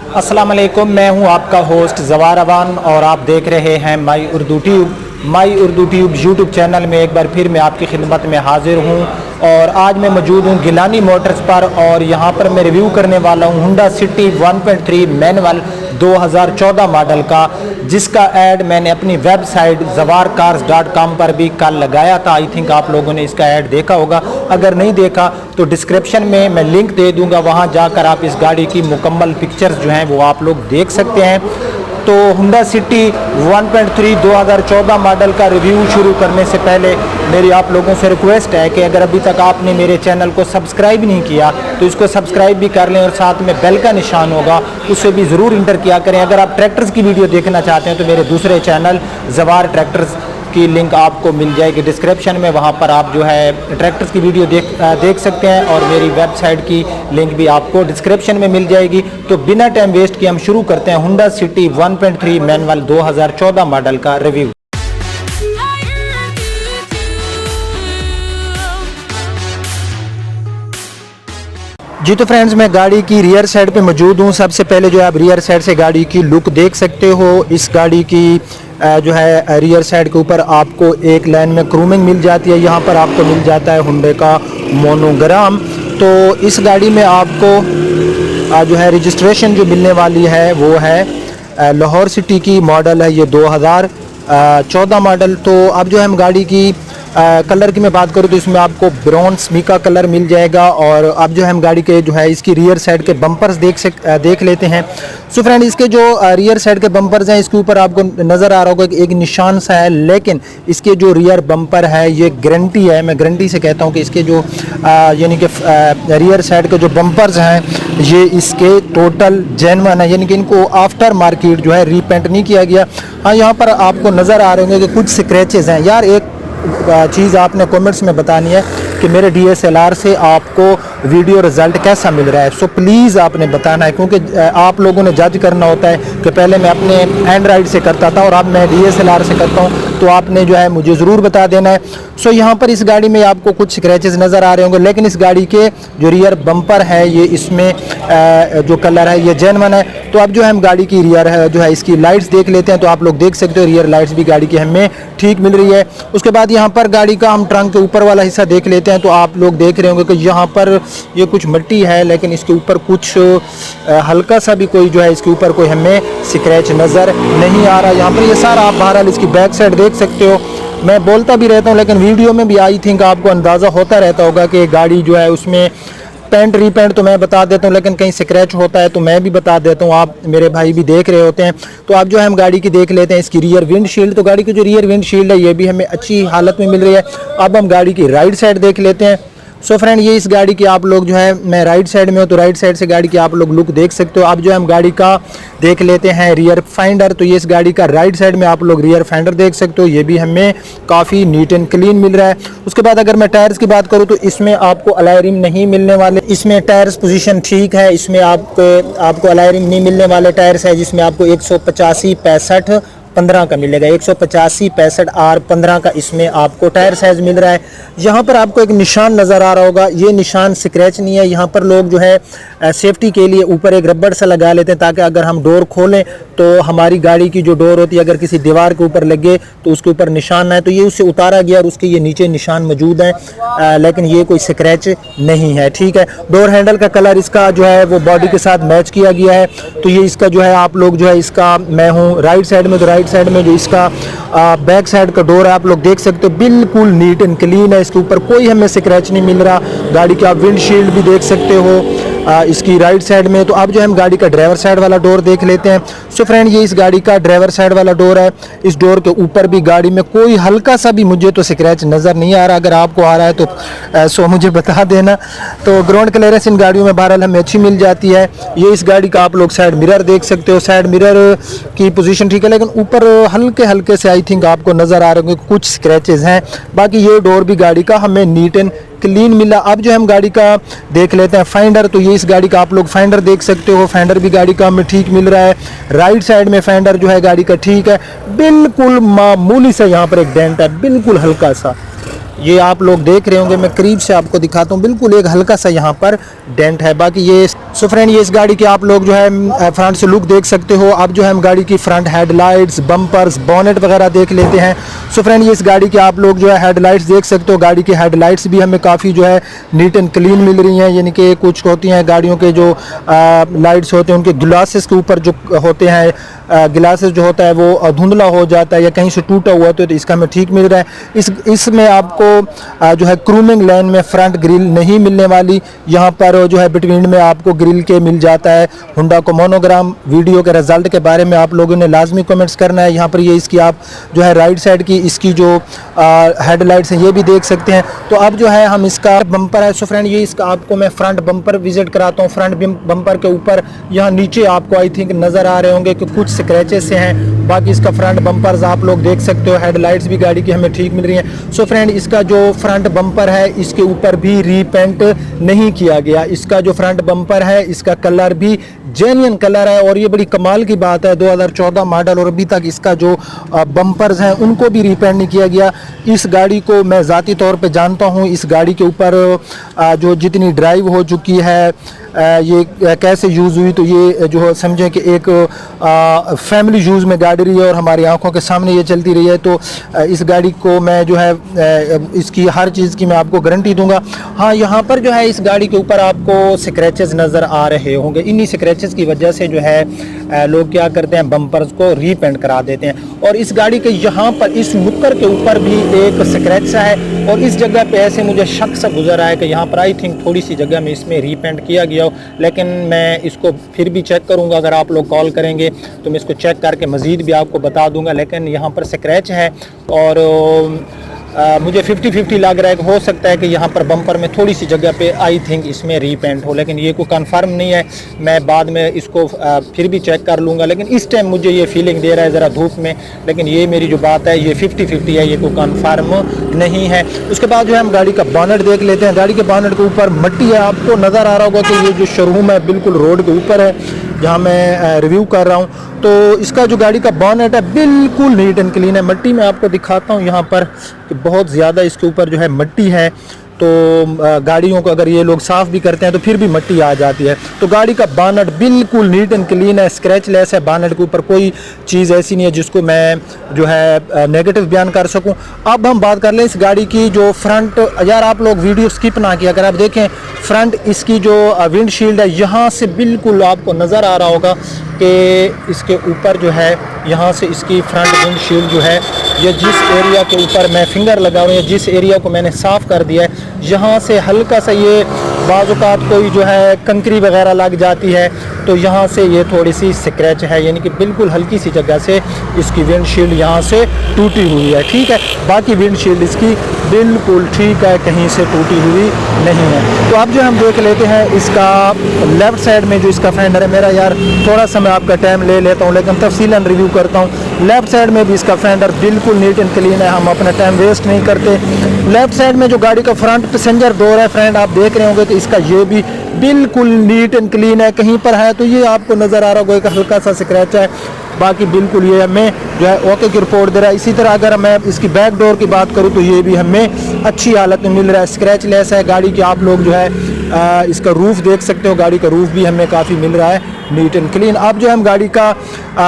अस्सलाम वालेकुम, मैं हूं आपका होस्ट ज़वार अवान और आप देख रहे हैं माई उर्दू ट्यूब। माई उर्दू ट्यूब यूट्यूब चैनल में एक बार फिर मैं आपकी खिदमत में हाजिर हूं और आज मैं मौजूद हूं गिलानी मोटर्स पर और यहां पर मैं रिव्यू करने वाला हूं होंडा सिटी 1.3 मैनुअल 2014 मॉडल का, जिसका ऐड मैंने अपनी वेबसाइट zawarcars.com पर भी कल लगाया था। आई थिंक आप लोगों ने इसका ऐड देखा होगा, अगर नहीं देखा तो डिस्क्रिप्शन में मैं लिंक दे दूंगा, वहां जाकर आप इस गाड़ी की मुकम्मल पिक्चर्स जो हैं वो आप लोग देख सकते हैं। तो होंडा सिटी 1.3 2014 मॉडल का रिव्यू शुरू करने से पहले मेरी आप लोगों से रिक्वेस्ट है कि अगर अभी तक आपने मेरे चैनल को सब्सक्राइब नहीं किया तो इसको सब्सक्राइब भी कर लें और साथ में बेल का निशान होगा उससे भी ज़रूर इंटर किया करें। अगर आप ट्रैक्टर्स की वीडियो देखना चाहते हैं तो मेरे दूसरे चैनल ज़वार ट्रैक्टर्स की लिंक आपको मिल जाएगी डिस्क्रिप्शन में, वहाँ पर आप जो है ट्रैक्टर्स की वीडियो देख सकते हैं और मेरी वेबसाइट की लिंक भी आपको डिस्क्रिप्शन में मिल जाएगी। तो बिना टाइम वेस्ट किए हम शुरू करते हैं होंडा सिटी 1.3 मैनुअल 2014 मॉडल का रिव्यू। जी तो फ्रेंड्स, मैं गाड़ी की रियर साइड पे मौजूद हूँ। सबसे पहले जो है आप रियर साइड से गाड़ी की लुक देख सकते हो। इस गाड़ी की जो है रियर साइड के ऊपर आपको एक लाइन में क्रूमिंग मिल जाती है। यहाँ पर आपको मिल जाता है होंडे का मोनोग्राम। तो इस गाड़ी में आपको जो है रजिस्ट्रेशन जो मिलने वाली है वो है लाहौर सिटी की, मॉडल है ये 2014 मॉडल। तो अब जो है हम गाड़ी की कलर की मैं बात करूँ तो इसमें आपको ब्रॉन्ज मीका कलर मिल जाएगा। और अब जो है हम गाड़ी के जो है इसकी रियर साइड के बम्पर्स देख लेते हैं। सो फ्रेंड, इसके जो रियर साइड के बम्पर्स हैं इसके ऊपर आपको नज़र आ रहा होगा कि एक निशान सा है, लेकिन इसके जो रियर बम्पर है ये गारंटी है। मैं गारंटी से कहता हूँ कि इसके जो यानी कि रियर साइड के जो बम्पर्स हैं ये इसके टोटल जेन्युइन है, यानी कि इनको आफ्टर मार्केट जो है रीपेंट नहीं किया गया। हाँ, यहाँ पर आपको नज़र आ रहे होंगे कि कुछ स्क्रैचेस हैं। यार, एक चीज़ आपने कमेंट्स में बतानी है कि मेरे DSLR से आपको वीडियो रिज़ल्ट कैसा मिल रहा है। सो प्लीज़ आपने बताना है, क्योंकि आप लोगों ने जज करना होता है कि पहले मैं अपने एंड्रॉइड से करता था और अब मैं DSLR से करता हूँ, तो आपने जो है मुझे ज़रूर बता देना है। सो यहाँ पर इस गाड़ी में आपको कुछ स्क्रैचेस नज़र आ रहे होंगे, लेकिन इस गाड़ी के जो रियर बम्पर है ये इसमें जो कलर है ये जेन्युइन है। तो अब जो है हम गाड़ी की रियर है जो है इसकी लाइट्स देख लेते हैं। तो आप लोग देख सकते हो रियर लाइट्स भी गाड़ी की हमें ठीक मिल रही है। उसके बाद यहाँ पर गाड़ी का हम ट्रंक के ऊपर वाला हिस्सा देख लेते हैं। तो आप लोग देख रहे होंगे कि यहाँ पर ये कुछ मिट्टी है, लेकिन इसके ऊपर कुछ हल्का सा भी कोई जो है इसके ऊपर कोई हमें स्क्रैच नज़र नहीं आ रहा। यहाँ पर ये सारा आप बहरहाल इसकी बैक साइड देख सकते हो। मैं बोलता भी रहता हूँ, लेकिन वीडियो में भी आई थिंक आपको अंदाज़ा होता रहता होगा कि गाड़ी जो है उसमें पेंट रीपेंट तो मैं बता देता हूँ, लेकिन कहीं स्क्रैच होता है तो मैं भी बता देता हूँ, आप मेरे भाई भी देख रहे होते हैं। तो आप जो है हम गाड़ी की देख लेते हैं इसकी रियर विंडशील्ड। तो गाड़ी की जो रियर विंडशील्ड है ये भी हमें अच्छी हालत में मिल रही है। अब हम गाड़ी की राइट साइड देख लेते हैं। सो फ्रेंड, ये इस गाड़ी की आप लोग जो है, मैं राइट साइड में हूँ तो राइट साइड से गाड़ी की आप लोग लुक देख सकते हो। अब जो है हम गाड़ी का देख लेते हैं रियर फाइंडर। तो ये इस गाड़ी का राइट साइड में आप लोग रियर फाइंडर देख सकते हो, ये भी हमें काफ़ी नीट एंड क्लीन मिल रहा है। उसके बाद अगर मैं टायर्स की बात करूँ तो इसमें आपको अलॉय रिम नहीं मिलने वाले। इसमें टायर्स पोजीशन ठीक है, इसमें आपको अलॉय रिम नहीं मिलने वाले टायर्स है, जिसमें आपको 185 65 15 का मिलेगा। 185 65 R15 का इसमें आपको टायर साइज मिल रहा है। यहाँ पर आपको एक निशान नज़र आ रहा होगा, ये निशान स्क्रैच नहीं है। यहाँ पर लोग जो है सेफ्टी के लिए ऊपर एक रबड़ सा लगा लेते हैं, ताकि अगर हम डोर खोलें तो हमारी गाड़ी की जो डोर होती है अगर किसी दीवार के ऊपर लगे तो उसके ऊपर निशान ना है। तो ये उससे उतारा गया और उसके ये नीचे निशान मौजूद है, लेकिन ये कोई स्क्रैच नहीं है, ठीक है। डोर हैंडल का कलर इसका जो है वो बॉडी के साथ मैच किया गया है। तो ये इसका जो है आप लोग जो है इसका, मैं हूँ राइट साइड में, तो राइट साइड में जो इसका बैक साइड का डोर है आप लोग देख सकते हो, बिल्कुल नीट एंड क्लीन है। इसके ऊपर कोई हमें स्क्रैच नहीं मिल रहा। गाड़ी की आप विंडशील्ड भी देख सकते हो इसकी राइट साइड में। तो अब जो हम गाड़ी का ड्राइवर साइड वाला डोर देख लेते हैं। सो फ्रेंड, ये इस गाड़ी का ड्राइवर साइड वाला डोर है। इस डोर के ऊपर भी गाड़ी में कोई हल्का सा भी मुझे तो स्क्रैच नज़र नहीं आ रहा। अगर आपको आ रहा है तो सो मुझे बता देना। तो ग्राउंड क्लियरेंस इन गाड़ियों में बहरहाल हमें अच्छी मिल जाती है। ये इस गाड़ी का आप लोग साइड मिरर देख सकते हो, साइड मिरर की पोजीशन ठीक है, लेकिन ऊपर हल्के हल्के से आई थिंक आपको नज़र आ रहे होंगे कुछ स्क्रैचेस हैं। बाकी ये डोर भी गाड़ी का हमें नीट एंड क्लीन मिला। अब जो हम गाड़ी का देख लेते हैं फाइंडर। तो ये इस गाड़ी का आप लोग फाइंडर देख सकते हो, फाइंडर भी गाड़ी का हमें ठीक मिल रहा है। राइट साइड में फाइंडर जो है गाड़ी का ठीक है, बिल्कुल मामूली सा यहाँ पर एक डेंट है, बिल्कुल हल्का सा। ये आप लोग देख रहे होंगे, मैं करीब से आपको दिखाता हूँ, बिल्कुल एक हल्का सा यहाँ पर डेंट है। बाकी ये सो फ्रेंड ये इस गाड़ी के आप लोग जो है फ्रंट से लुक देख सकते हो। अब जो है हम गाड़ी की फ्रंट हेडलाइट्स, बम्पर्स, बॉनेट वगैरह देख लेते हैं। सो फ्रेंड ये इस गाड़ी के आप लोग जो है हेडलाइट्स देख सकते हो। गाड़ी की हेडलाइट्स भी हमें काफ़ी जो है नीट एंड क्लीन मिल रही हैं, यानी कि कुछ होती हैं गाड़ियों के जो लाइट्स होते हैं उनके ग्लासेस के ऊपर जो होते हैं ग्लासेस जो होता है वो धुंधला हो जाता है या कहीं से टूटा हुआ तो इसका हमें ठीक मिल रहा है। इसमें आपको जो है क्रूमिंग लाइन में फ्रंट ग्रिल नहीं मिलने वाली, यहाँ पर जो है बिटवीन में आपको ग्रिल के मिल जाता है होंडा को मोनोग्राम। वीडियो के रिजल्ट के बारे में आप लोगों ने लाजमी कमेंट्स करना है। यहाँ पर ये इसकी आप जो है राइट साइड की इसकी जो हेडलाइट्स हैं ये भी देख सकते हैं। तो अब जो है हम इसका बम्पर है, सो फ्रेंड ये इसका आपको मैं फ्रंट बम्पर विजिट कराता हूँ। फ्रंट बम्पर के ऊपर यहाँ नीचे आपको आई थिंक नज़र आ रहे होंगे कि कुछ स्क्रैचेस से हैं। बाकी इसका फ्रंट बम्पर्स आप लोग देख सकते हो, हेडलाइट्स भी गाड़ी की हमें ठीक मिल रही हैं। सो फ्रेंड इसका जो फ्रंट बम्पर है इसके ऊपर भी रीपेंट नहीं किया गया। इसका जो फ्रंट बम्पर है इसका कलर भी जेन्युइन कलर है और ये बड़ी कमाल की बात है, 2014 मॉडल और अभी तक इसका जो बम्पर्स हैं उनको भी रीपेंट नहीं किया गया। इस गाड़ी को मैं ज़ाती तौर पे जानता हूँ, इस गाड़ी के ऊपर जो जितनी ड्राइव हो चुकी है ये कैसे यूज़ हुई, तो ये जो समझें कि एक फैमिली यूज़ में गाड़ी रही है और हमारी आंखों के सामने ये चलती रही है। तो इस गाड़ी को मैं जो है इसकी हर चीज़ की मैं आपको गारंटी दूंगा। हाँ यहाँ पर जो है इस गाड़ी के ऊपर आपको स्क्रैचेस नज़र आ रहे होंगे, इन्हीं स्क्रैचेस की वजह से जो है लोग क्या करते हैं बम्पर्स को रीपेंट करा देते हैं। और इस गाड़ी के यहाँ पर इस नुक्कर के ऊपर भी एक स्क्रैच सा है और इस जगह पे ऐसे मुझे शक सा गुजर आया कि यहाँ पर आई थिंक थोड़ी सी जगह में इसमें रीपेंट किया गया हो, लेकिन मैं इसको फिर भी चेक करूँगा। अगर आप लोग कॉल करेंगे तो मैं इसको चेक करके मज़ीद भी आपको बता दूँगा। लेकिन यहाँ पर स्क्रैच है और मुझे 50-50 लग रहा है कि हो सकता है कि यहाँ पर बम्पर में थोड़ी सी जगह पे आई थिंक इसमें रीपेंट हो, लेकिन ये कोई कंफर्म नहीं है। मैं बाद में इसको फिर भी चेक कर लूँगा, लेकिन इस टाइम मुझे ये फीलिंग दे रहा है ज़रा धूप में, लेकिन ये मेरी जो बात है ये 50-50 है, ये कोई कंफर्म नहीं है। उसके बाद जो है हम गाड़ी का बॉनेट देख लेते हैं। गाड़ी के बॉनेट के ऊपर मिट्टी है, आपको नज़र आ रहा होगा कि ये जो शोरूम है बिल्कुल रोड के ऊपर है जहाँ मैं रिव्यू कर रहा हूँ। तो इसका जो गाड़ी का बॉनेट है बिल्कुल नीट एंड क्लीन है। मिट्टी में आपको दिखाता हूँ यहाँ पर कि बहुत ज़्यादा इसके ऊपर जो है मिट्टी है, तो गाड़ियों को अगर ये लोग साफ़ भी करते हैं तो फिर भी मिट्टी आ जाती है। तो गाड़ी का बॉनेट बिल्कुल नीट एंड क्लीन है, स्क्रैच लेस है। बॉनेट के ऊपर कोई चीज़ ऐसी नहीं है जिसको मैं जो है नेगेटिव बयान कर सकूं। अब हम बात कर लें इस गाड़ी की जो फ्रंट, यार आप लोग वीडियो स्किप ना किया, अगर आप देखें फ्रंट इसकी जो विंडशील्ड है यहाँ से बिल्कुल आपको नज़र आ रहा होगा कि इसके ऊपर जो है यहाँ से इसकी फ्रंट विंडशील्ड जो है ये जिस एरिया के ऊपर मैं फिंगर लगा हुआ है, जिस एरिया को मैंने साफ़ कर दिया है, यहाँ से हल्का सा ये बाज़-औक़ात कोई जो है कंकरी वगैरह लग जाती है तो यहाँ से ये थोड़ी सी स्क्रैच है, यानी कि बिल्कुल हल्की सी जगह से इसकी विंडशील्ड यहाँ से टूटी हुई है। ठीक है, बाकी विंडशील्ड इसकी बिल्कुल ठीक है, कहीं से टूटी हुई नहीं है। तो अब जो हम देख लेते हैं इसका लेफ़्ट साइड में जो इसका फेंडर है, मेरा यार थोड़ा सा मैं आपका टाइम ले लेता हूँ लेकिन तफसीलन रिव्यू करता हूँ। लेफ़्ट साइड में भी इसका फेंडर बिल्कुल नीट एंड क्लीन है, हम अपना टाइम वेस्ट नहीं करते। लेफ़्ट साइड में जो गाड़ी का फ्रंट पैसेंजर डोर है फ्रेंड, आप देख रहे होंगे तो इसका ये भी बिल्कुल नीट एंड क्लीन है। कहीं पर है तो ये आपको नज़र आ रहा होगा एक हल्का सा स्क्रैच है, बाकी बिल्कुल ये हमें जो है ओके की रिपोर्ट दे रहा है। इसी तरह अगर मैं इसकी बैक डोर की बात करूँ तो ये भी हमें अच्छी हालत में मिल रहा है, स्क्रैच लेस है गाड़ी की। आप लोग जो है इसका रूफ़ देख सकते हो, गाड़ी का रूफ़ भी हमें काफ़ी मिल रहा है नीट एंड क्लीन। अब जो हम गाड़ी का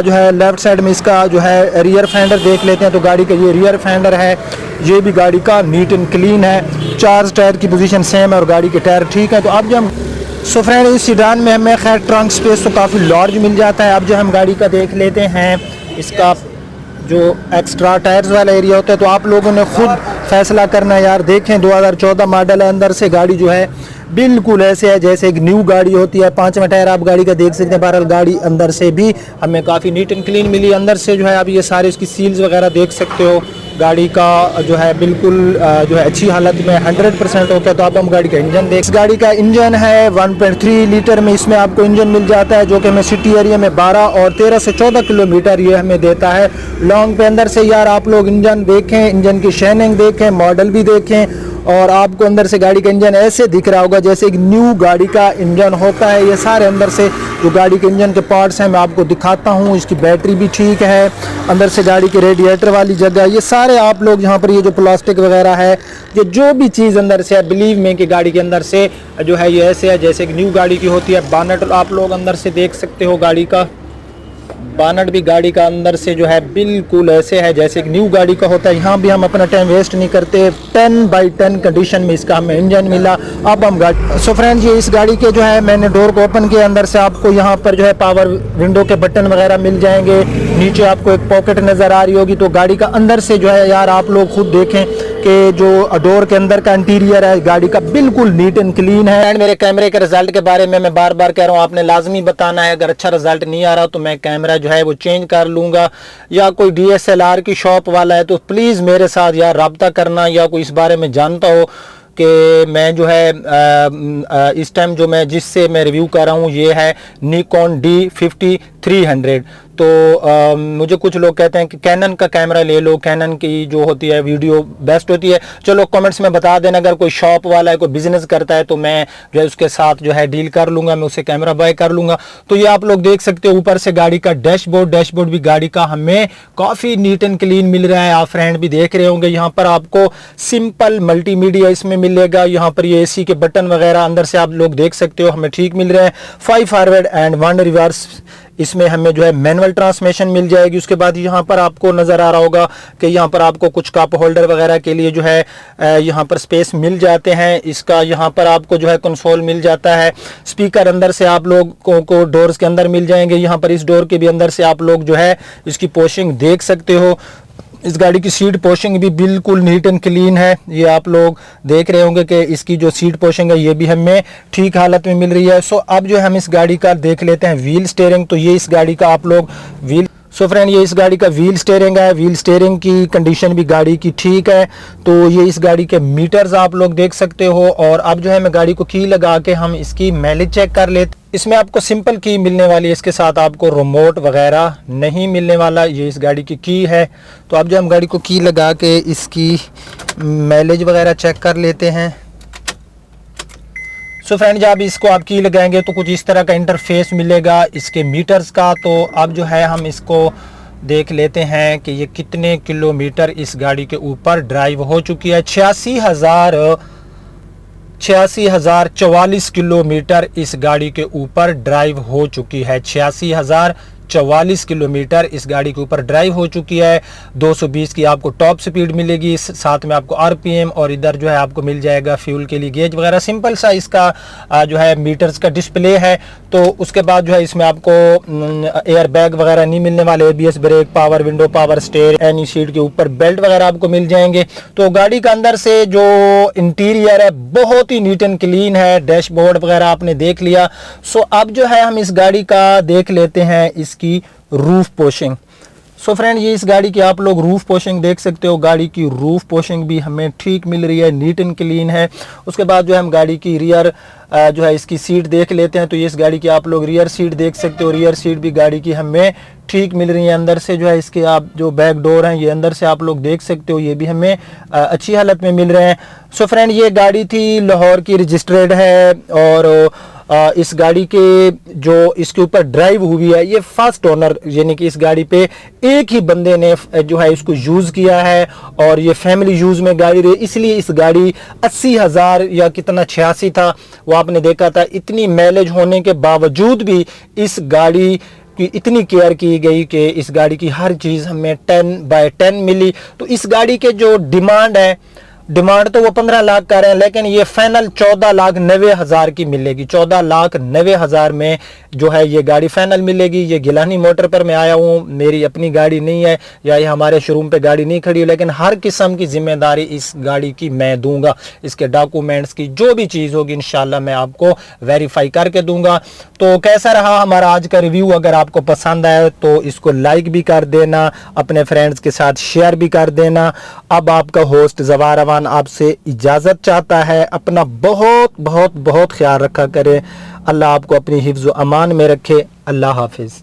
जो है लेफ़्ट साइड में इसका जो है रियर फेंडर देख लेते हैं। तो गाड़ी का ये रियर फेंडर है, ये भी गाड़ी का नीट एंड क्लीन है। चार्ज टायर की पोजीशन सेम है और गाड़ी के टायर ठीक है। तो अब जो हम सो फ्रेंड इस सीडान में हमें खैर ट्रंक स्पेस तो काफ़ी लार्ज मिल जाता है। अब जो हम गाड़ी का देख लेते हैं इसका जो एक्स्ट्रा टायर्स वाला एरिया होता है, तो आप लोगों ने खुद फैसला करना है यार। देखें 2014 मॉडल है, अंदर से गाड़ी जो है बिल्कुल ऐसे है जैसे एक न्यू गाड़ी होती है। 5वां टायर आप गाड़ी का देख सकते हैं। बहरहाल गाड़ी अंदर से भी हमें काफ़ी नीट एंड क्लीन मिली। अंदर से जो है आप ये सारे उसकी सील्स वगैरह देख सकते हो। गाड़ी का जो है बिल्कुल जो है अच्छी हालत में 100% होता है। तो अब हम गाड़ी का इंजन देख, इस गाड़ी का इंजन है 1.3 लीटर में इसमें आपको इंजन मिल जाता है, जो कि हमें सिटी एरिया में 12 और 13 से 14 किलोमीटर ये हमें देता है लॉन्ग पे। अंदर से यार आप लोग इंजन देखें, इंजन की शाइनिंग देखें, मॉडल भी देखें और आपको अंदर से गाड़ी का इंजन ऐसे दिख रहा होगा जैसे एक न्यू गाड़ी का इंजन होता है। ये सारे अंदर से जो गाड़ी के इंजन के पार्ट्स हैं मैं आपको दिखाता हूँ। इसकी बैटरी भी ठीक है, अंदर से गाड़ी के रेडिएटर वाली जगह, ये सारे आप लोग यहाँ पर ये जो प्लास्टिक वगैरह है, ये जो भी चीज़ अंदर से है, बिलीव में कि गाड़ी के अंदर से जो है ये ऐसे है जैसे एक न्यू गाड़ी की होती है। बानट आप लोग अंदर से देख सकते हो, गाड़ी का बानट भी गाड़ी का अंदर से जो है बिल्कुल ऐसे है जैसे एक न्यू गाड़ी का होता है। यहाँ भी हम अपना टाइम वेस्ट नहीं करते, 10/10 कंडीशन में इसका हमें इंजन मिला। अब हम गाड़ी सो फ्रेंड्स, ये इस गाड़ी के जो है मैंने डोर को ओपन किया, अंदर से आपको यहाँ पर जो है पावर विंडो के बटन वगैरह मिल जाएंगे। नीचे आपको एक पॉकेट नज़र आ रही होगी। तो गाड़ी का अंदर से जो है यार आप लोग खुद देखें कि जो डोर के अंदर का इंटीरियर है गाड़ी का बिल्कुल नीट एंड क्लीन है। एंड मेरे कैमरे के रिजल्ट के बारे में मैं बार बार कह रहा हूँ, आपने लाजमी बताना है। अगर अच्छा रिजल्ट नहीं आ रहा तो मैं कैमरा जो है वो चेंज कर लूँगा, या कोई DSLR की शॉप वाला है तो प्लीज़ मेरे साथ यार रब्ता करना, या कोई इस बारे में जानता हो कि मैं जो है इस टाइम जो मैं जिससे मैं रिव्यू कर रहा हूँ ये है Nikon D5300। तो मुझे कुछ लोग कहते हैं कि कैनन का कैमरा ले लो, कैनन की जो होती है वीडियो बेस्ट होती है। चलो कमेंट्स में बता देना, अगर कोई शॉप वाला है, कोई बिजनेस करता है तो मैं जो है उसके साथ जो है डील कर लूँगा, मैं उसे कैमरा बाय कर लूँगा। तो ये आप लोग देख सकते हो ऊपर से गाड़ी का डैशबोर्ड भी गाड़ी का हमें काफ़ी नीट एंड क्लीन मिल रहा है। आप फ्रेंड भी देख रहे होंगे, यहाँ पर आपको सिंपल मल्टीमीडिया इसमें मिलेगा। यहाँ पर ये AC के बटन वगैरह अंदर से आप लोग देख सकते हो हमें ठीक मिल रहे हैं। 5 फॉरवर्ड एंड 1 रिवर्स इसमें हमें जो है मैनुअल ट्रांसमिशन मिल जाएगी। उसके बाद यहाँ पर आपको नज़र आ रहा होगा कि यहाँ पर आपको कुछ कप होल्डर वगैरह के लिए जो है यहाँ पर स्पेस मिल जाते हैं। इसका यहाँ पर आपको जो है कंसोल मिल जाता है। स्पीकर अंदर से आप लोगों को डोर्स के अंदर मिल जाएंगे। यहाँ पर इस डोर के भी अंदर से आप लोग जो है इसकी पोशिंग देख सकते हो। इस गाड़ी की सीट पोशिंग भी बिल्कुल नीट एंड क्लीन है। ये आप लोग देख रहे होंगे कि इसकी जो सीट पोशिंग है ये भी हमें ठीक हालत में मिल रही है। सो अब जो हम इस गाड़ी का देख लेते हैं व्हील स्टीयरिंग। तो ये इस गाड़ी का आप लोग व्हील फ्रेंड ये इस गाड़ी का व्हील स्टीयरिंग है। व्हील स्टीयरिंग की कंडीशन भी गाड़ी की ठीक है। तो ये इस गाड़ी के मीटर्स आप लोग देख सकते हो। और अब जो है मैं गाड़ी को की लगा के हम इसकी माइलेज चेक कर लेते। इसमें आपको सिंपल की मिलने वाली है, इसके साथ आपको रिमोट वगैरह नहीं मिलने वाला। ये इस गाड़ी की है। तो अब जो हम गाड़ी को की लगा के इसकी माइलेज वगैरह चेक कर लेते हैं। सो फ्रेंड जब इसको आप की लगाएंगे तो कुछ इस तरह का इंटरफेस मिलेगा इसके मीटर्स का। तो अब जो है हम इसको देख लेते हैं कि ये कितने किलोमीटर इस गाड़ी के ऊपर ड्राइव हो चुकी है। 86,044 किलोमीटर इस गाड़ी के ऊपर ड्राइव हो चुकी है। 86,044 किलोमीटर इस गाड़ी के ऊपर ड्राइव हो चुकी है। 220 की आपको टॉप स्पीड मिलेगी, साथ में आपको RPM और इधर जो है आपको मिल जाएगा फ्यूल के लिए गेज वगैरह। सिंपल सा इसका जो है मीटर्स का डिस्प्ले है। तो उसके बाद जो है इसमें आपको एयर बैग वगैरह नहीं मिलने वाले। ABS brake, power window, power steer, any seat के ऊपर बेल्ट वगैरह आपको मिल जाएंगे। तो गाड़ी का अंदर से जो इंटीरियर है बहुत ही नीट एंड क्लीन है। डैशबोर्ड वगैरह आपने देख लिया। सो अब जो है हम इस गाड़ी का देख लेते हैं इसकी रूफ पोशिंग। सो फ्रेंड ये इस गाड़ी की आप लोग रूफ पोशिंग देख सकते हो। गाड़ी की रूफ पोशिंग भी हमें ठीक मिल रही है, नीट एंड क्लीन है। उसके बाद जो है हम गाड़ी की रियर जो है इसकी सीट देख लेते हैं। तो ये इस गाड़ी की आप लोग रियर सीट देख सकते हो। रियर सीट भी गाड़ी की हमें ठीक मिल रही है। अंदर से जो है इसके आप जो बैक डोर हैं ये अंदर से आप लोग देख सकते हो, ये भी हमें अच्छी हालत में मिल रहे हैं। सो फ्रेंड ये गाड़ी थी लाहौर की, रजिस्टर्ड है। और इस गाड़ी के जो इसके ऊपर ड्राइव हुई है ये फर्स्ट ओनर यानी कि इस गाड़ी पे एक ही बंदे ने जो है इसको यूज़ किया है और ये फैमिली यूज़ में गाड़ी रही, इसलिए इस गाड़ी 80,000 या कितना 86 था वो आपने देखा था। इतनी माइलेज होने के बावजूद भी इस गाड़ी की इतनी केयर की गई कि इस गाड़ी की हर चीज़ हमें 10/10 मिली। तो इस गाड़ी के जो डिमांड तो वो 15 लाख का रहे हैं, लेकिन ये फाइनल 14,90,000 की मिलेगी। 14,90,000 में जो है ये गाड़ी फाइनल मिलेगी। ये गिलानी मोटर पर मैं आया हूँ, मेरी अपनी गाड़ी नहीं है या ये हमारे शोरूम पे गाड़ी नहीं खड़ी है, लेकिन हर किस्म की जिम्मेदारी इस गाड़ी की मैं दूंगा। इसके डॉक्यूमेंट्स की जो भी चीज़ होगी इंशाल्लाह मैं आपको वेरीफाई करके दूंगा। तो कैसा रहा हमारा आज का रिव्यू? अगर आपको पसंद आया तो इसको लाइक भी कर देना, अपने फ्रेंड्स के साथ शेयर भी कर देना। अब आपका होस्ट ज़वार अमान आपसे इजाजत चाहता है। अपना बहुत बहुत बहुत ख्याल रखा करें। अल्लाह आपको अपनी हिफ्ज़ व अमान में रखे। अल्लाह हाफिज़।